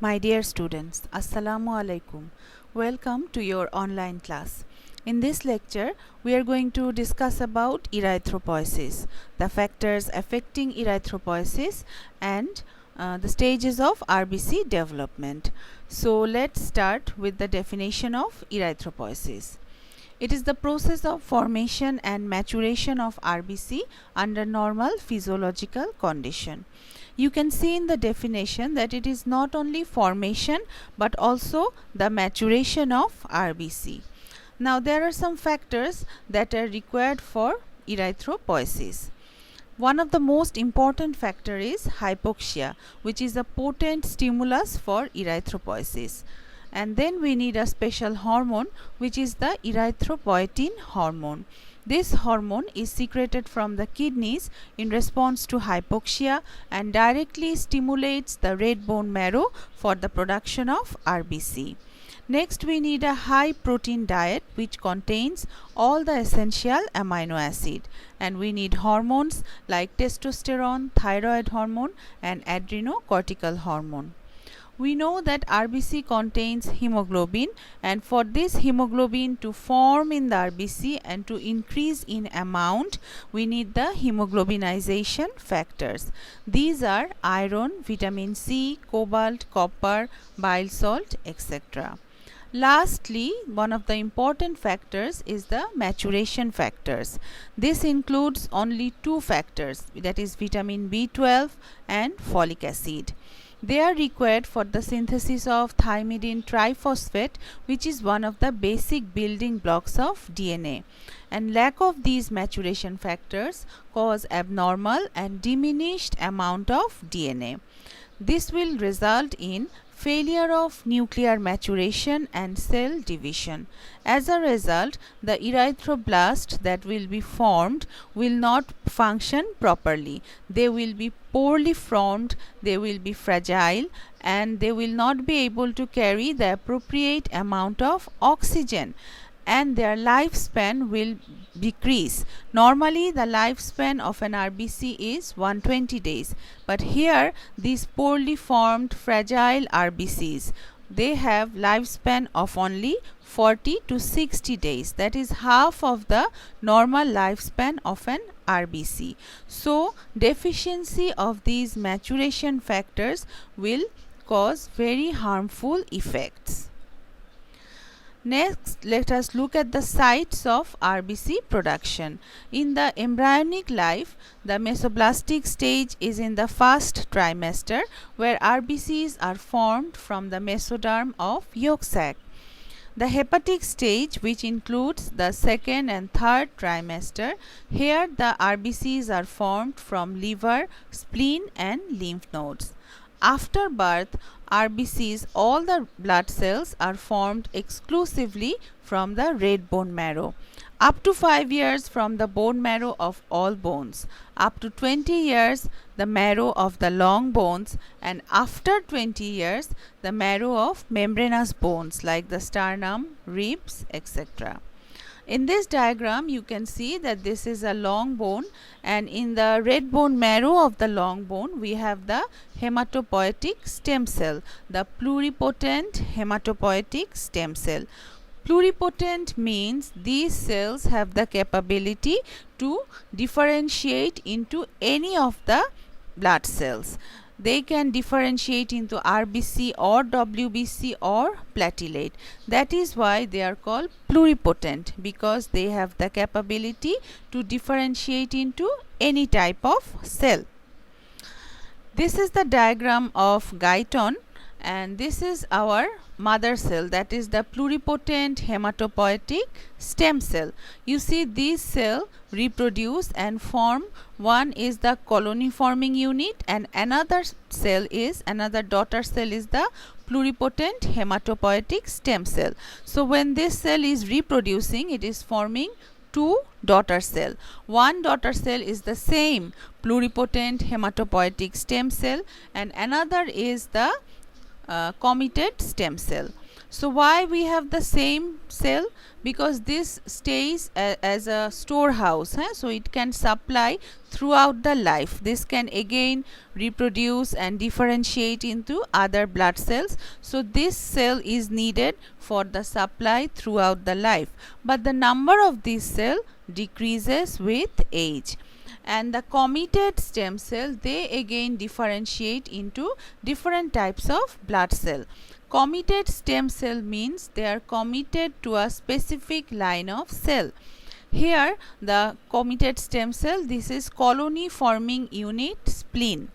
My dear students, Assalamu alaikum. Welcome to your online class. In this lecture, we are going to discuss about erythropoiesis, the factors affecting erythropoiesis and the stages of RBC development. So let's start with the definition of erythropoiesis. It is the process of formation and maturation of RBC under normal physiological condition. You can see in the definition that it is not only formation but also the maturation of RBC. Now there are some factors that are required for erythropoiesis. One of the most important factor is hypoxia, which is a potent stimulus for erythropoiesis. And then we need a special hormone, which is the erythropoietin hormone. This hormone is secreted from the kidneys in response to hypoxia and directly stimulates the red bone marrow for the production of RBC. Next, we need a high protein diet which contains all the essential amino acid, and we need hormones like testosterone, thyroid hormone and adrenocortical hormone. We know that RBC contains hemoglobin, and for this hemoglobin to form in the RBC and to increase in amount, we need the hemoglobinization factors. These are iron, vitamin C, cobalt, copper, bile salt, etc. Lastly, one of the important factors is the maturation factors. This includes only two factors, that is vitamin B12 and folic acid. They are required for the synthesis of thymidine triphosphate, which is one of the basic building blocks of DNA. And lack of these maturation factors cause abnormal and diminished amount of DNA. This will result in failure of nuclear maturation and cell division. As a result, the erythroblast that will be formed will not function properly. They will be poorly formed, they will be fragile, and they will not be able to carry the appropriate amount of oxygen, and their lifespan will decrease. Normally the lifespan of an RBC is 120 days, but here these poorly formed fragile RBCs, they have lifespan of only 40 to 60 days. That is half of the normal lifespan of an RBC. So deficiency of these maturation factors will cause very harmful effects. Next, let us look at the sites of RBC production. In the embryonic life, the mesoblastic stage is in the first trimester, where RBCs are formed from the mesoderm of yolk sac. The hepatic stage, which includes the second and third trimester, here the RBCs are formed from liver, spleen and lymph nodes. After birth, RBCs, all the blood cells are formed exclusively from the red bone marrow. Up to 5 years from the bone marrow of all bones, up to 20 years the marrow of the long bones, and after 20 years the marrow of membranous bones like the sternum, ribs, etc. In this diagram, you can see that this is a long bone, and in the red bone marrow of the long bone, we have the hematopoietic stem cell, the pluripotent hematopoietic stem cell. Pluripotent means these cells have the capability to differentiate into any of the blood cells. They can differentiate into RBC or WBC or platelet. That is why they are called pluripotent, because they have the capability to differentiate into any type of cell. This is the diagram of Guyton, and this is our mother cell, that is the pluripotent hematopoietic stem cell. You see these cells reproduce and form. One is the colony forming unit, and another daughter cell is the pluripotent hematopoietic stem cell. So when this cell is reproducing, it is forming two daughter cell. One daughter cell is the same pluripotent hematopoietic stem cell, and another is the committed stem cell. So why we have the same cell? Because this stays as a storehouse, so it can supply throughout the life. This can again reproduce and differentiate into other blood cells. So this cell is needed for the supply throughout the life, but the number of this cell decreases with age. And the committed stem cell, they again differentiate into different types of blood cell. Committed stem cell means they are committed to a specific line of cell. Here the committed stem cell, this is colony forming unit spleen.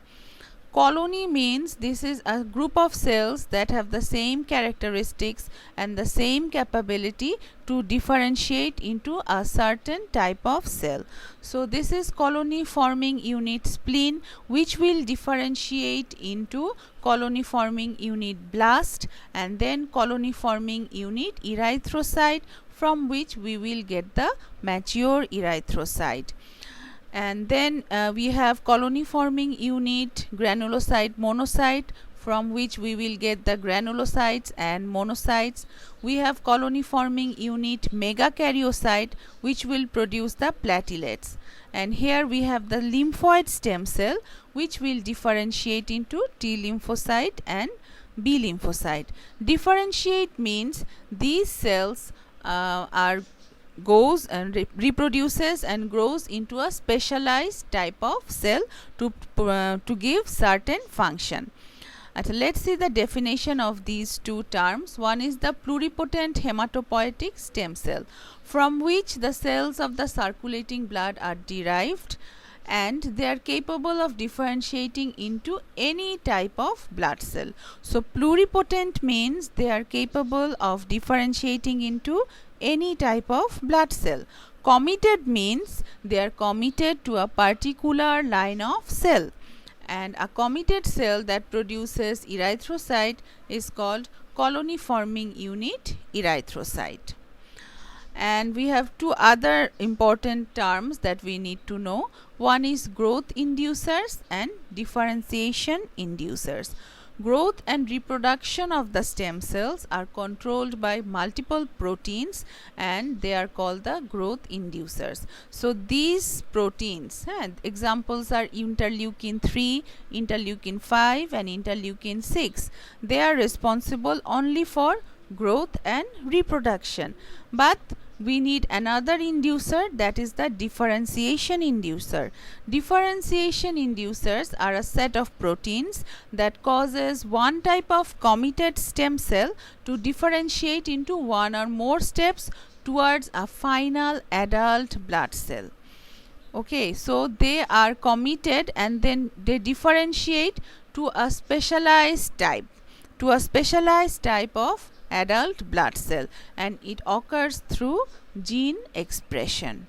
Colony means this is a group of cells that have the same characteristics and the same capability to differentiate into a certain type of cell. So this is colony forming unit spleen, which will differentiate into colony forming unit blast and then colony forming unit erythrocyte, from which we will get the mature erythrocyte. And then we have colony forming unit granulocyte monocyte, from which we will get the granulocytes and monocytes. We have colony forming unit megakaryocyte, which will produce the platelets. And here we have the lymphoid stem cell, which will differentiate into T lymphocyte and B lymphocyte. Differentiate means these cells goes and reproduces and grows into a specialized type of cell to give certain function. Let's see the definition of these two terms. One is the pluripotent hematopoietic stem cell, from which the cells of the circulating blood are derived, and they are capable of differentiating into any type of blood cell. So pluripotent means they are capable of differentiating into any type of blood cell. Committed means they are committed to a particular line of cell, and a committed cell that produces erythrocyte is called colony forming unit erythrocyte. And we have two other important terms that we need to know. One is growth inducers and differentiation inducers. Growth and reproduction of the stem cells are controlled by multiple proteins, and they are called the growth inducers. So these proteins, examples are interleukin 3, interleukin 5 and interleukin 6. They are responsible only for growth and reproduction, but we need another inducer, that is the differentiation inducer. Differentiation inducers are a set of proteins that causes one type of committed stem cell to differentiate into one or more steps towards a final adult blood cell. Okay, so they are committed and then they differentiate to a specialized type of adult blood cell, and it occurs through gene expression.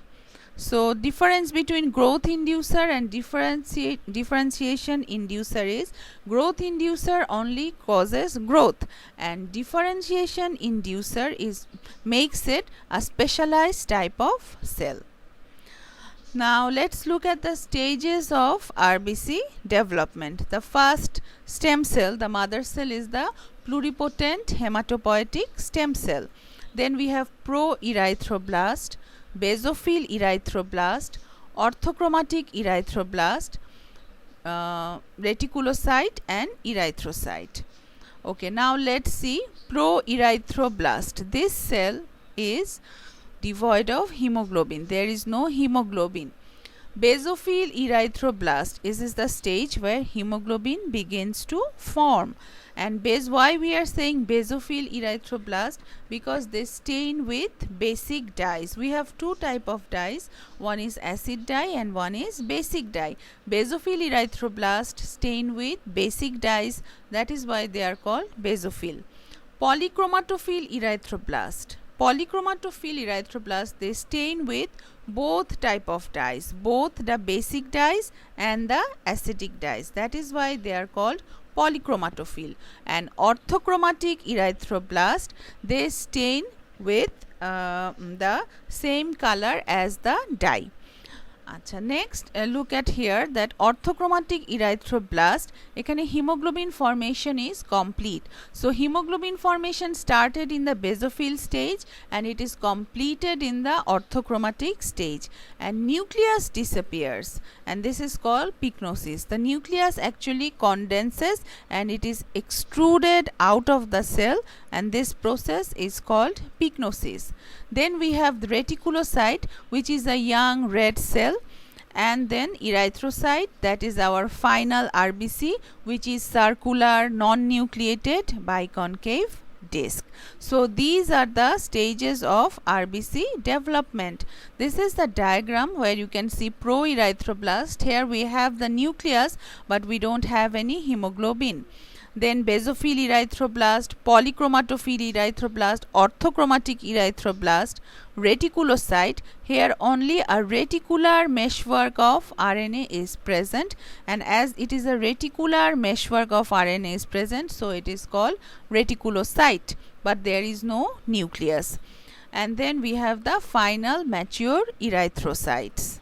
So difference between growth inducer and differentiation inducer is growth inducer only causes growth, and differentiation inducer makes it a specialized type of cell. Now let's look at the stages of RBC development. The first stem cell, the mother cell, is the pluripotent hematopoietic stem cell. Then we have proerythroblast, basophil erythroblast, orthochromatic erythroblast, reticulocyte and erythrocyte. Okay, now let's see proerythroblast. This cell is devoid of hemoglobin. There is no hemoglobin. Basophil erythroblast is the stage where hemoglobin begins to form. And why we are saying basophil erythroblast? Because they stain with basic dyes. We have two type of dyes. One is acid dye and one is basic dye. Basophil erythroblast stain with basic dyes. That is why they are called basophil. Polychromatophil erythroblast. Polychromatophil erythroblast, they stain with both type of dyes, both the basic dyes and the acidic dyes. That is why they are called polychromatophil. And orthochromatic erythroblast, they stain with the same color as the dye. আচ্ছা, next look at here that orthochromatic erythroblast এখানে hemoglobin formation is complete. So hemoglobin formation started in the basophil stage and it is completed in the orthochromatic stage, and nucleus disappears, and this is called pycnosis. The nucleus actually condenses and it is extruded out of the cell, and this process is called pycnosis. Then we have the reticulocyte, which is a young red cell, and then erythrocyte, that is our final RBC, which is circular non-nucleated biconcave disc. So these are the stages of RBC development. This is the diagram where you can see pro-erythroblast. Here we have the nucleus, but we don't have any hemoglobin. Then basophil erythroblast, polychromatophil erythroblast, orthochromatic erythroblast, reticulocyte. Here only a reticular meshwork of RNA is present, and as it is a reticular meshwork of RNA is present, so it is called reticulocyte, but there is no nucleus. And then we have the final mature erythrocytes.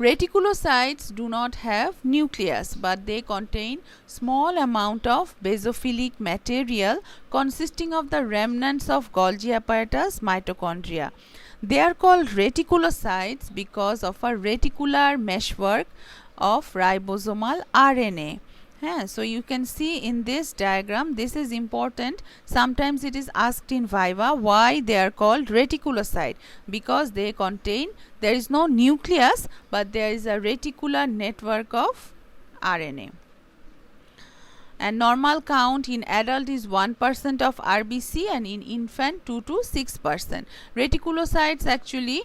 Reticulocytes do not have nucleus, but they contain small amount of basophilic material consisting of the remnants of Golgi apparatus mitochondria. They are called reticulocytes because of a reticular meshwork of ribosomal RNA. So you can see in this diagram, this is important. Sometimes it is asked in Viva why they are called reticulocyte, because they contain, there is no nucleus, but there is a reticular network of RNA. And normal count in adult is 1% of RBC, and in infant 2 to 6%. Reticulocytes actually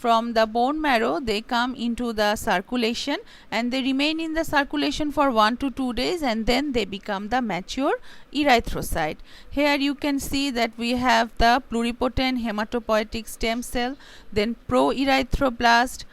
from the bone marrow, they come into the circulation and they remain in the circulation for 1 to 2 days, and then they become the mature erythrocyte. Here you can see that we have the pluripotent hematopoietic stem cell, then pro-erythroblast.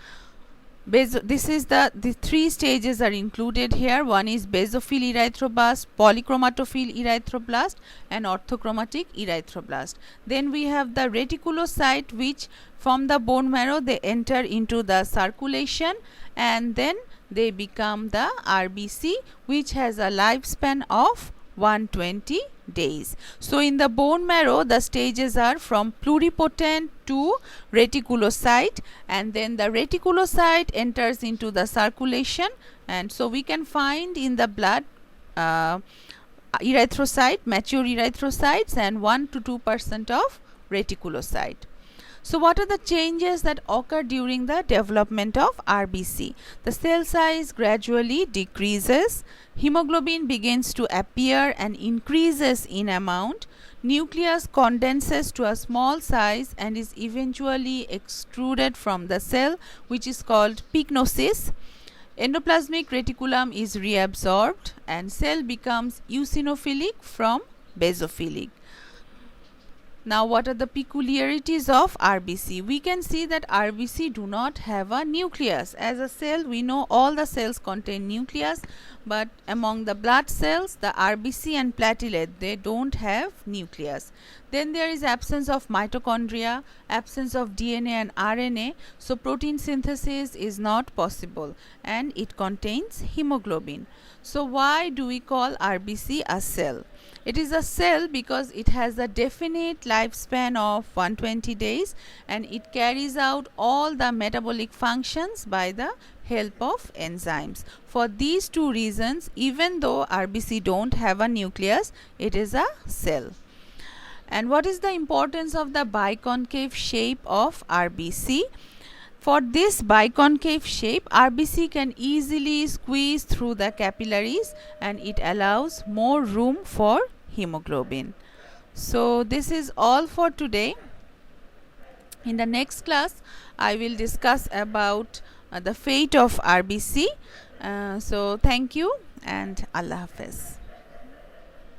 This is the three stages are included here. One is basophil erythroblast, polychromatophil erythroblast, and orthochromatic erythroblast. Then we have the reticulocyte, which from the bone marrow they enter into the circulation, and then they become the RBC, which has a lifespan of 120 days. So in the bone marrow, the stages are from pluripotent to reticulocyte, and then the reticulocyte enters into the circulation, and so we can find in the blood erythrocyte, mature erythrocytes, and 1 to 2% of reticulocyte. So what are the changes that occur during the development of RBC? The cell size gradually decreases, hemoglobin begins to appear and increases in amount, nucleus condenses to a small size and is eventually extruded from the cell, which is called pycnosis. Endoplasmic reticulum is reabsorbed and cell becomes eosinophilic from basophilic. Now what are the peculiarities of RBC? We can see that RBC do not have a nucleus. As a cell, we know all the cells contain nucleus, but among the blood cells, the RBC and platelet, they don't have nucleus. Then there is absence of mitochondria, absence of DNA and RNA, so protein synthesis is not possible, and it contains hemoglobin. So why do we call RBC a cell? It is a cell because it has a definite lifespan of 120 days, and it carries out all the metabolic functions by the help of enzymes. For these two reasons, even though RBC don't have a nucleus, it is a cell. And what is the importance of the biconcave shape of RBC? For this biconcave shape, RBC can easily squeeze through the capillaries, and it allows more room for hemoglobin. So this is all for today. In the next class, I will discuss about the fate of RBC. So thank you and Allah Hafiz.